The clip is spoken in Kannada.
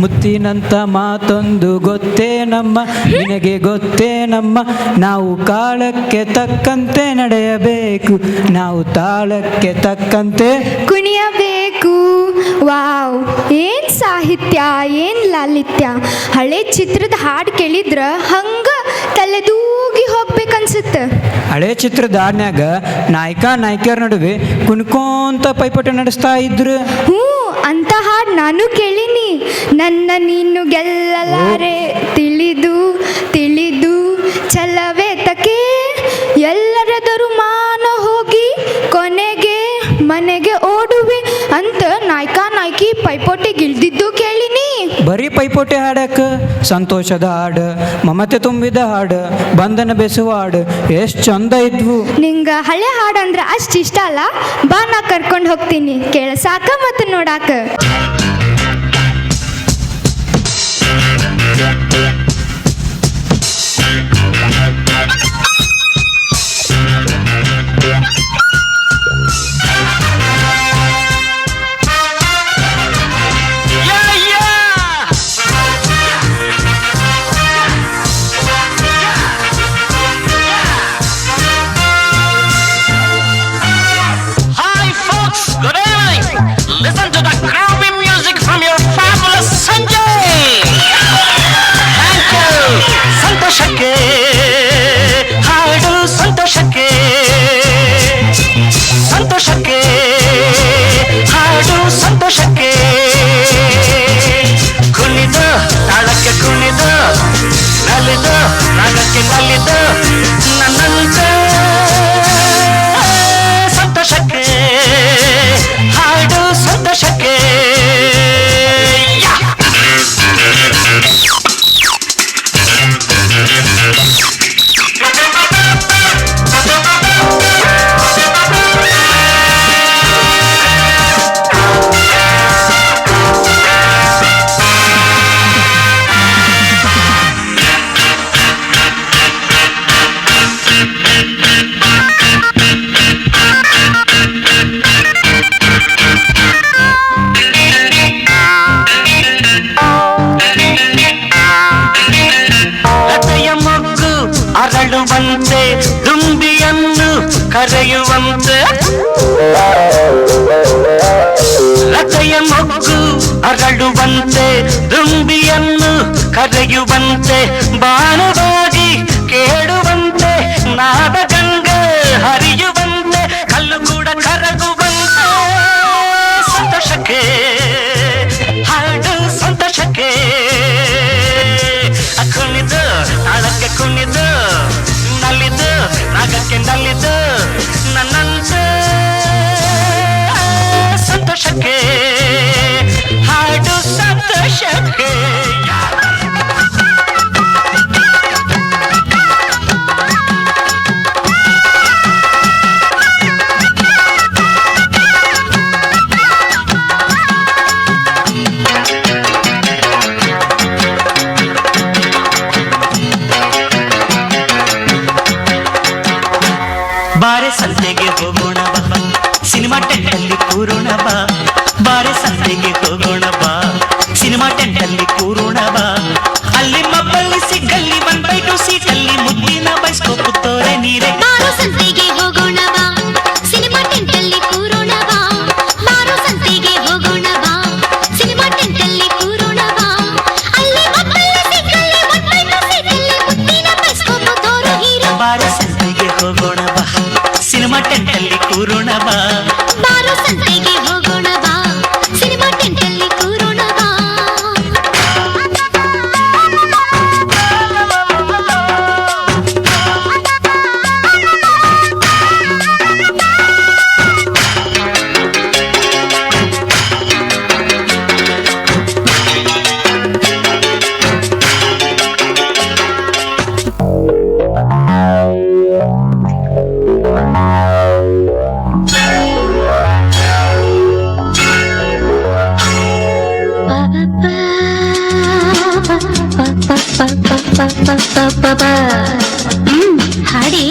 ಮುತ್ತಿನಂತ ಮಾತೊಂದು ಗೊತ್ತೇ ನಮ್ಮ, ನಿನಗೆ ಗೊತ್ತೇ ನಮ್ಮ, ನಾವು ಕಾಲಕ್ಕೆ ತಕ್ಕಂತೆ ನಡೆಯಬೇಕು, ನಾವು ತಾಳಕ್ಕೆ ತಕ್ಕಂತೆ ಕುಣಿಯಬೇಕು. ವಾವ್, ಏನ್ ಸಾಹಿತ್ಯ, ಏನ್ ಲಾಲಿತ್ಯ. ಹಳೆ ಚಿತ್ರದ ಹಾಡು ಕೇಳಿದ್ರ ಹಂಗ ತಲೆದೂಗಿ ಹೋಗ್ಬೇಕನ್ಸುತ್ತೆ. ಹಳೆ ಚಿತ್ರದ ಹಾಡ್ನ್ಯಾಗ ನಾಯಕ ನಾಯಕಿಯರ ನಡುವೆ ಕುಣ್ಕೋಂತ ಪೈಪೋಟಿ ನಡೆಸ್ತಾ ಇದ್ರು. ಹ್ಞೂ, ಅಂತ ಹಾಡು ನಾನು ಕೇಳೀನಿ. ನನ್ನ ನೀನು ಗೆಲ್ಲಲಾರೆ ತಿಳಿದು ತಿಳಿದು ಛಲವೇ ತಕೆ ಎಲ್ಲರದರು ಮಾನ ಹೋಗಿ ಕೊನೆಗೆ ಮನೆಗೆ ಓಡುವೆ ಅಂತ ನಾಯಕ ನಾಯಕಿ ಪೈಪೋಟಿ ಗಿಳ್ದಿದ್ದು ಕೇಳಿನಿ. ಬರೀ ಪೈಪೋಟಿ ಹಾಡಕ್ಕ ಸಂತೋಷದ ಹಾಡು, ಮಮತೆ ತುಂಬಿದ ಹಾಡು, ಬಂಧನ ಬೆಸುವ ಹಾಡು ಎಷ್ಟು ಚಂದ ಇದ್ವು. ನಿಂಗ ಹಳೆ ಹಾಡು ಅಂದ್ರೆ ಅಷ್ಟು ಇಷ್ಟ ಅಲ್ಲ? ಬಾ, ನಾ ಕರ್ಕೊಂಡು ಹೋಗ್ತೀನಿ ಕೇಳಸಾಕ ಮತ್ತು ನೋಡಾಕ. Listen to the groovy music from your fabulous Sanjay. Thank you. ಸಂತೋಷಕ್ಕೆ ಹಾಡು, ಸಂತೋಷಕ್ಕೆ ಸಂತೋಷಕ್ಕೆ ಹಾಡು, ಸಂತೋಷಕ್ಕೆ ಕುಣಿದು ತಾಳಕ್ಕೆ ಕುಣಿದು ನಲಿದು ರಾಗಕ್ಕೆ ನಲಿದು ನನ್ನಂತ ಸಂತೋಷಕ್ಕೆ ಹಾಡು, ಸಂತೋಷಕ್ಕೆ. ಅರಳುವಂತೆ ದುಂಬಿಯನ್ನು ಕರೆಯುವಂತೆ, ಲತೆಯ ಮೊಗ್ಗು ಅರಳುವಂತೆ ದುಂಬಿಯನ್ನು ಕರೆಯುವಂತೆ, ಬಾಣವಾಗಿ ಕೇಳುವಂತೆ ನಾದ ಗಂಗೆ ಹರಿಯುವಂತೆ, ಕಲ್ಲು ಕೂಡ ಕರಗುವಂತೆ ಸಂತೋಷಕ್ಕೆ ಹಾಡು, ಸಂತೋಷಕ್ಕೆ ಕುಣಿದು ತಾಳಕ್ಕೆ ಕುಣಿದು ನಲಿದು ರಾಗಕ್ಕೆ ನಲಿದು ನನ್ನಂತ ಸಂತೋಷಕ್ಕೆ ಹಾಡು, ಸಂತೋಷಕ್ಕೆ. ಬಾರೆ ಸಂತೆಗೆ ಹೋಗೋಣ ಬಾ, ಸಿನಿಮಾ ಟೆಂಟಲ್ಲಿ ಕೂರೋಣ ಬಾ. ಬಾರೆ ಸಂತೆಗೆ ಹೋಗೋಣ ಬಾ, ಸಿನಿಮಾ ಟೆಂಟಲ್ಲಿ ಕೂರೋಣ ಬಾ. ಅಲ್ಲಿ ಮಬ್ಬಲ್ಲಿ ಸಿಕ್ಕಲ್ಲಿ 1/2 ಸೀಟಲ್ಲಿ ಮುದ್ದಿನ ಬೈಸ್ಕೋಪು ತೋರೆ ನೀರೆ. ಬಾರೋ ಸಂತೆಗೆ ಹೋಗೋಣ ಬಾ, ಸಿನಿಮಾ ಟೆಂಟಲ್ಲಿ ಕೂರೋಣ ಬಾ. ಬಾರೋ ಸಂತೆಗೆ ಹೋಗೋಣ ಬಾ, ಸಿನಿಮಾ ಟೆಂಟಲ್ಲಿ ಕೂರೋಣ ಬಾ. ಅಲ್ಲಿ ಮಬ್ಬಲ್ಲಿ ಸಿಕ್ಕಲ್ಲಿ 1/2 ಸೀಟಲ್ಲಿ ಮುದ್ದಿನ ಬೈಸ್ಕೋಪು ತೋರೆ ಹೀರೋ. ಬಾರೆ ಸಂತೆಗೆ ಹೋಗೋಣ ಬಾ, ಸಿನಿಮಾ ಟೆಂಟಲ್ಲಿ ಕೂರೋಣ ಬಾ. ಬಾರೋ ಸಂತೆಗೆ ಹೋಗೋಣ ಬಾ, ಸಿನಿಮಾ ಟೆಂಟಲ್ಲಿ ಕೂರೋಣ ಬಾ. ಹಾಡಿ.